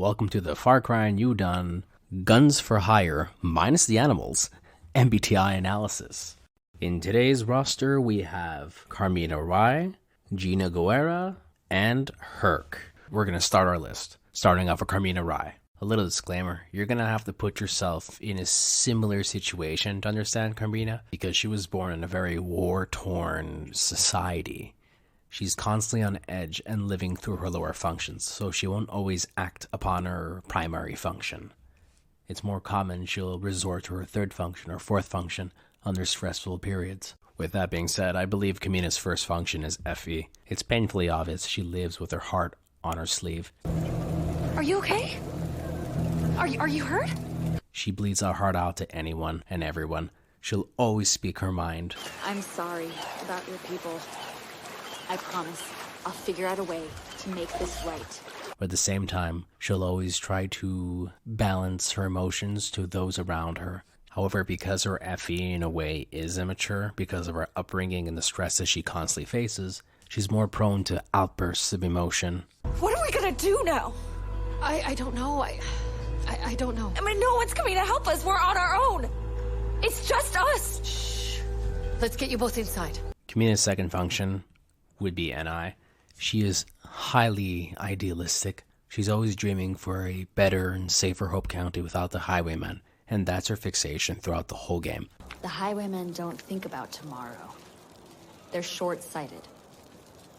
Welcome to the Far Cry New Dawn Guns for Hire minus the animals MBTI Analysis. In today's roster, we have Carmina Rye, Gina Guerra, and Hurk. We're going to start our list, starting off with Carmina Rye. A little disclaimer, you're going to have to put yourself in a similar situation to understand Carmina, because she was born in a very war-torn society. She's constantly on edge and living through her lower functions, so she won't always act upon her primary function. It's more common she'll resort to her third function or fourth function under stressful periods. With that being said, I believe Carmina's first function is FE. It's painfully obvious she lives with her heart on her sleeve. Are you okay? Are you hurt? She bleeds her heart out to anyone and everyone. She'll always speak her mind. I'm sorry about your people. I promise I'll figure out a way to make this right. But at the same time, she'll always try to balance her emotions to those around her. However, because her FE in a way is immature, because of her upbringing and the stress that she constantly faces, she's more prone to outbursts of emotion. What are we gonna do now? I don't know. I don't know. I mean, no one's coming to help us. We're on our own. It's just us. Shh. Let's get you both inside. Carmina's second function would be NI. She is highly idealistic. She's always dreaming for a better and safer Hope County without the highwaymen, and that's her fixation throughout the whole game. The highwaymen don't think about tomorrow. They're short-sighted.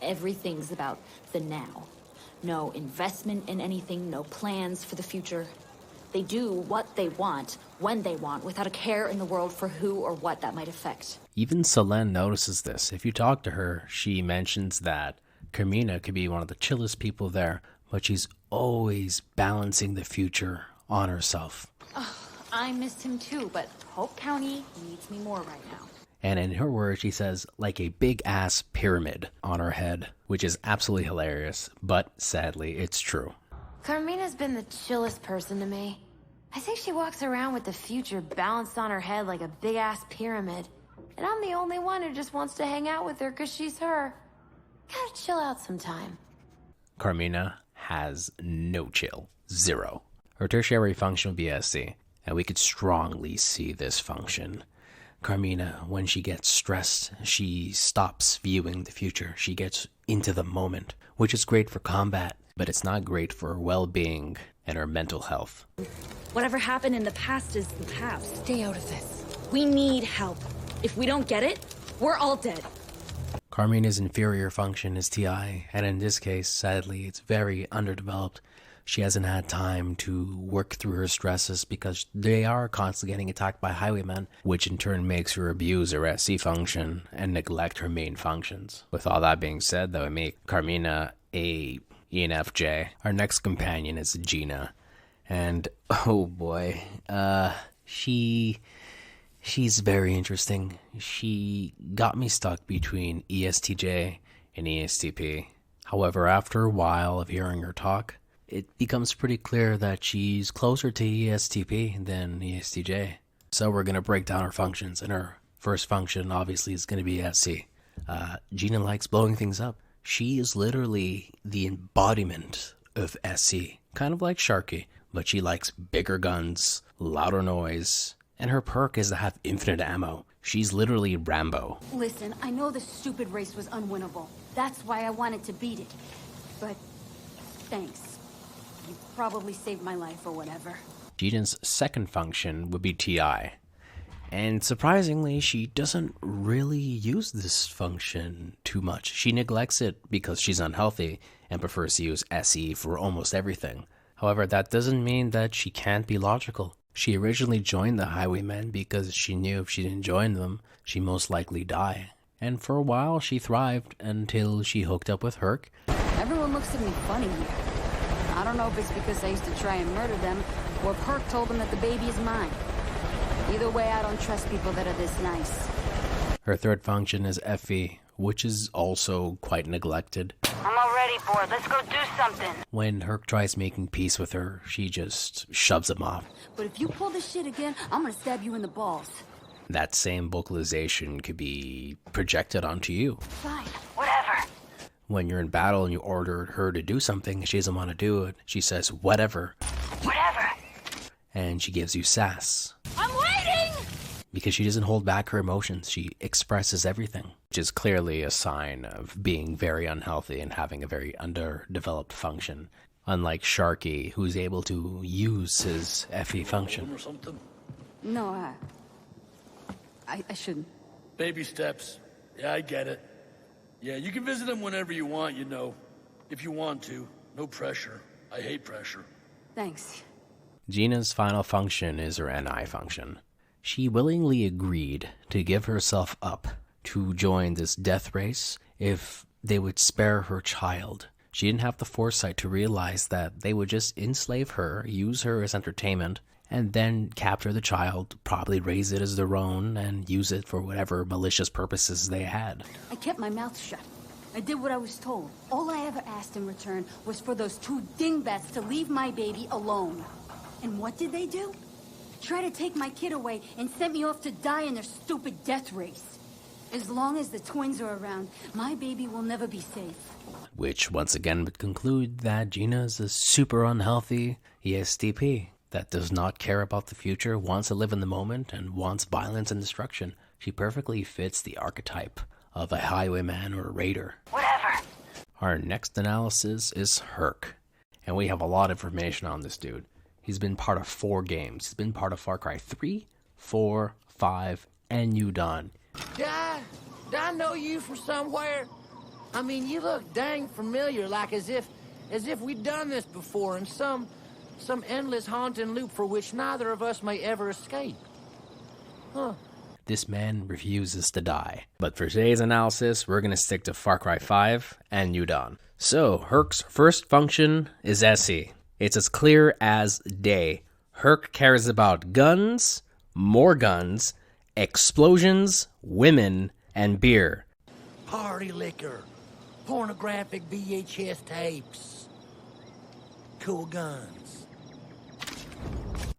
Everything's about the now. No investment in anything, no plans for the future. They do what they want, when they want, without a care in the world for who or what that might affect. Even Selene notices this. If you talk to her, she mentions that Carmina could be one of the chillest people there, but she's always balancing the future on herself. I missed him too, but Hope County needs me more right now. And in her words, she says, like a big-ass pyramid on her head, which is absolutely hilarious, but sadly, it's true. Carmina's been the chillest person to me. I think she walks around with the future balanced on her head like a big-ass pyramid. And I'm the only one who just wants to hang out with her because she's her. Gotta chill out sometime. Carmina has no chill. Zero. Her tertiary function would be SC, and we could strongly see this function. Carmina, when she gets stressed, she stops viewing the future. She gets into the moment, which is great for combat, but it's not great for her well-being and her mental health. Whatever happened in the past is the past. Stay out of this. We need help. If we don't get it, we're all dead. Carmina's inferior function is TI, and in this case, sadly, it's very underdeveloped. She hasn't had time to work through her stresses because they are constantly getting attacked by highwaymen, which in turn makes her abuse her SC function and neglect her main functions. With all that being said, that would make Carmina a ENFJ. Our next companion is Gina, and oh boy, she's very interesting. She got me stuck between ESTJ and ESTP. However, after a while of hearing her talk, it becomes pretty clear that she's closer to ESTP than ESTJ. So we're going to break down her functions, and her first function obviously is going to be SC. Gina likes blowing things up. She is literally the embodiment of SC, kind of like Sharky, but she likes bigger guns, louder noise, and her perk is to have infinite ammo. She's literally Rambo. Listen, I know the stupid race was unwinnable. That's why I wanted to beat it. But thanks. You probably saved my life or whatever. Gina's second function would be TI. And surprisingly, she doesn't really use this function too much. She neglects it because she's unhealthy and prefers to use SE for almost everything. However, that doesn't mean that she can't be logical. She originally joined the highwaymen because she knew if she didn't join them, she'd most likely die. And for a while, she thrived until she hooked up with Hurk. Everyone looks at me funny here. I don't know if it's because I used to try and murder them, or if Hurk told them that the baby is mine. Either way, I don't trust people that are this nice. Her third function is FE, which is also quite neglected. I'm all ready for it. Let's go do something. When Hurk tries making peace with her, she just shoves him off. But if you pull this shit again, I'm gonna stab you in the balls. That same vocalization could be projected onto you. Fine. Whatever. When you're in battle and you order her to do something, she doesn't want to do it. She says, whatever. Whatever. And she gives you sass. I'm waiting! Because she doesn't hold back her emotions. She expresses everything, which is clearly a sign of being very unhealthy and having a very underdeveloped function. Unlike Sharky, who's able to use his FE function. No, I shouldn't. Baby steps. Yeah, I get it. Yeah, you can visit him whenever you want, you know. If you want to. No pressure. I hate pressure. Thanks. Gina's final function is her NI function. She willingly agreed to give herself up to join this death race if they would spare her child. She didn't have the foresight to realize that they would just enslave her, use her as entertainment, and then capture the child, probably raise it as their own, and use it for whatever malicious purposes they had. I kept my mouth shut. I did what I was told. All I ever asked in return was for those two dingbats to leave my baby alone. And what did they do? Try to take my kid away and sent me off to die in their stupid death race. As long as the twins are around, my baby will never be safe. Which once again would conclude that Gina is a super unhealthy ESTP that does not care about the future, wants to live in the moment, and wants violence and destruction. She perfectly fits the archetype of a highwayman or a raider. Whatever. Our next analysis is Hurk, and we have a lot of information on this dude. He's been part of 4 games. He's been part of Far Cry 3, 4, 5, and New Dawn. Do I know you from somewhere? I mean, you look dang familiar, like as if we'd done this before in some endless haunting loop for which neither of us may ever escape. Huh. This man refuses to die. But for today's analysis, we're going to stick to Far Cry 5 and New Dawn. So, Hurk's first function is SE. It's as clear as day. Hurk cares about guns, more guns, explosions, women, and beer. Party liquor, pornographic VHS tapes, cool guns.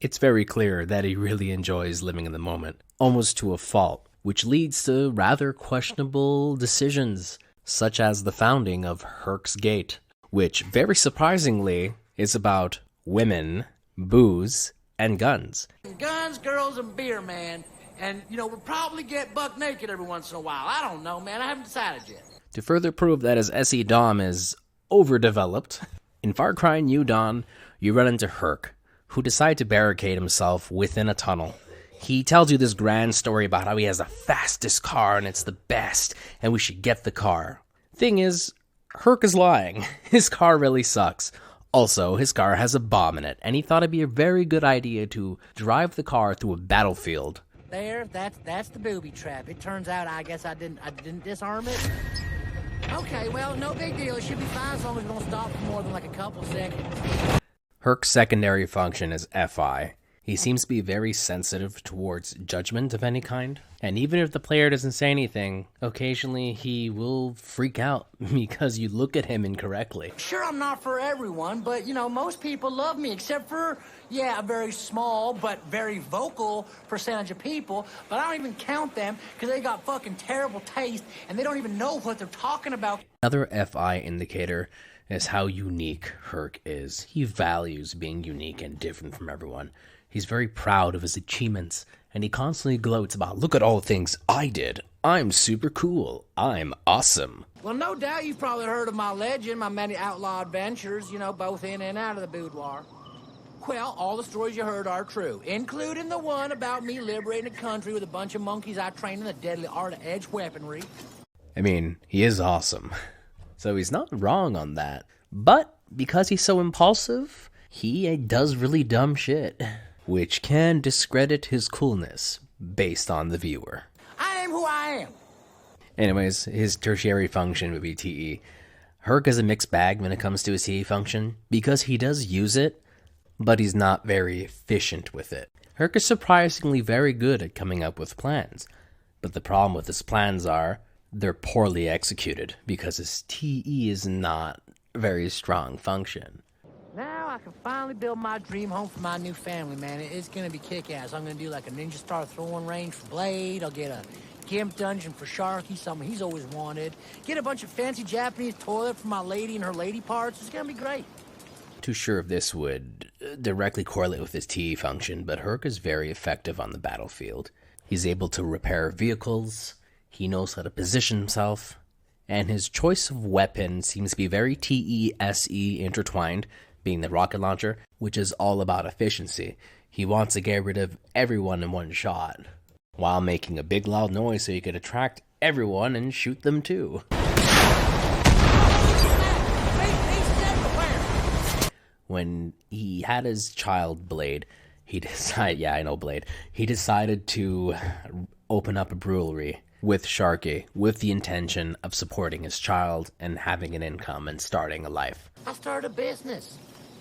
It's very clear that he really enjoys living in the moment, almost to a fault, which leads to rather questionable decisions, such as the founding of Hurk's Gate, which, very surprisingly, is about women, booze, and guns. Guns, girls, and beer, man. And, you know, we'll probably get buck naked every once in a while. I don't know, man. I haven't decided yet. To further prove that his SE Dom is overdeveloped, in Far Cry New Dawn, you run into Hurk, who decides to barricade himself within a tunnel. He tells you this grand story about how he has the fastest car and it's the best, and we should get the car. Thing is, Hurk is lying. His car really sucks. Also, his car has a bomb in it, and he thought it'd be a very good idea to drive the car through a battlefield. There, that's the booby trap. It turns out I guess I didn't disarm it. Okay, well, no big deal. It should be fine as long as we don't stop for more than like a couple seconds. Hurk's secondary function is FI. He seems to be very sensitive towards judgment of any kind. And even if the player doesn't say anything, occasionally he will freak out because you look at him incorrectly. Sure, I'm not for everyone, but, you know, most people love me, except for, yeah, a very small but very vocal percentage of people. But I don't even count them because they got fucking terrible taste and they don't even know what they're talking about. Another FI indicator is how unique Hurk is. He values being unique and different from everyone. He's very proud of his achievements, and he constantly gloats about, look at all the things I did. I'm super cool. I'm awesome. Well, no doubt you've probably heard of my legend, my many outlaw adventures, you know, both in and out of the boudoir. Well, all the stories you heard are true, including the one about me liberating a country with a bunch of monkeys I trained in the deadly art of edge weaponry. I mean, he is awesome. So he's not wrong on that. But because he's so impulsive, he does really dumb shit, which can discredit his coolness based on the viewer. I am who I am. Anyways, his tertiary function would be TE. Hurk is a mixed bag when it comes to his TE function, because he does use it, but he's not very efficient with it. Hurk is surprisingly very good at coming up with plans, but the problem with his plans are they're poorly executed, because his TE is not a very strong function. Now I can finally build my dream home for my new family, man. It's gonna be kick-ass. I'm gonna do like a ninja star throwing range for Blade. I'll get a Camp dungeon for Sharky, something he's always wanted. Get a bunch of fancy Japanese toilet for my lady and her lady parts. It's gonna be great. Too sure if this would directly correlate with his TE function, but Hurk is very effective on the battlefield. He's able to repair vehicles, he knows how to position himself, and his choice of weapon seems to be very TE-SE intertwined, being the rocket launcher, which is all about efficiency. He wants to get rid of everyone in one shot, while making a big loud noise so he could attract everyone and shoot them too. When he had his child Blade, he decided to open up a brewery with Sharky with the intention of supporting his child and having an income and starting a life. I started a business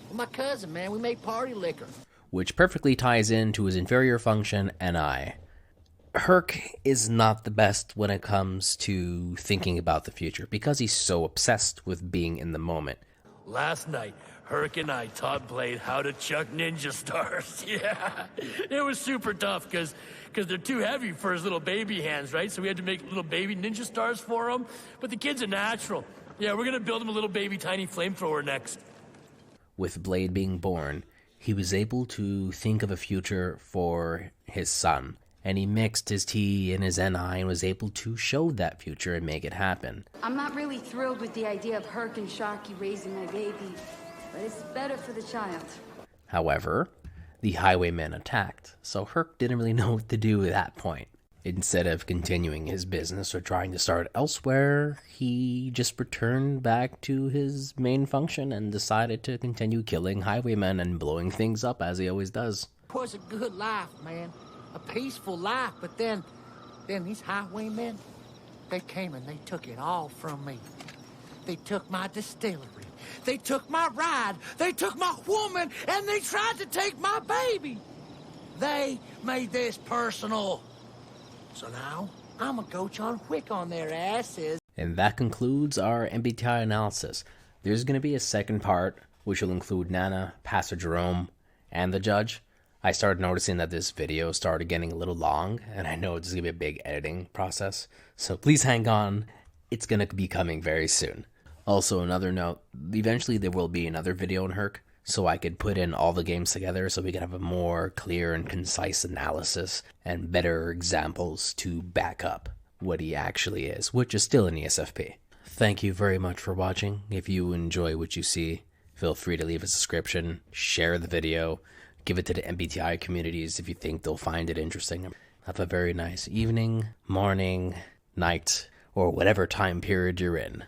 with my cousin, man. We make party liquor. Which perfectly ties into his inferior function, NI. Hurk is not the best when it comes to thinking about the future because he's so obsessed with being in the moment. Last night, Hurk and I taught Blade how to chuck ninja stars. Yeah, it was super tough because they're too heavy for his little baby hands, right? So we had to make little baby ninja stars for him. But the kid's a natural. Yeah, we're going to build him a little baby tiny flamethrower next. With Blade being born, he was able to think of a future for his son. And he mixed his T and his NI and was able to show that future and make it happen. I'm not really thrilled with the idea of Hurk and Sharky raising my baby, but it's better for the child. However, the highwaymen attacked, so Hurk didn't really know what to do at that point. Instead of continuing his business or trying to start elsewhere, he just returned back to his main function and decided to continue killing highwaymen and blowing things up as he always does. It was a good life, man. A peaceful life, but then these highwaymen, they came and they took it all from me. They took my distillery, they took my ride, they took my woman, and they tried to take my baby. They made this personal. So now, I'm gonna go John Wick on their asses. And that concludes our MBTI analysis. There's gonna be a second part, which will include Nana, Pastor Jerome, and the judge. I started noticing that this video started getting a little long, and I know it's going to be a big editing process, so please hang on. It's going to be coming very soon. Also, another note, eventually there will be another video on Hurk, so I could put in all the games together so we can have a more clear and concise analysis and better examples to back up what he actually is, which is still an ESFP. Thank you very much for watching. If you enjoy what you see, feel free to leave a subscription, share the video, give it to the MBTI communities if you think they'll find it interesting. Have a very nice evening, morning, night, or whatever time period you're in.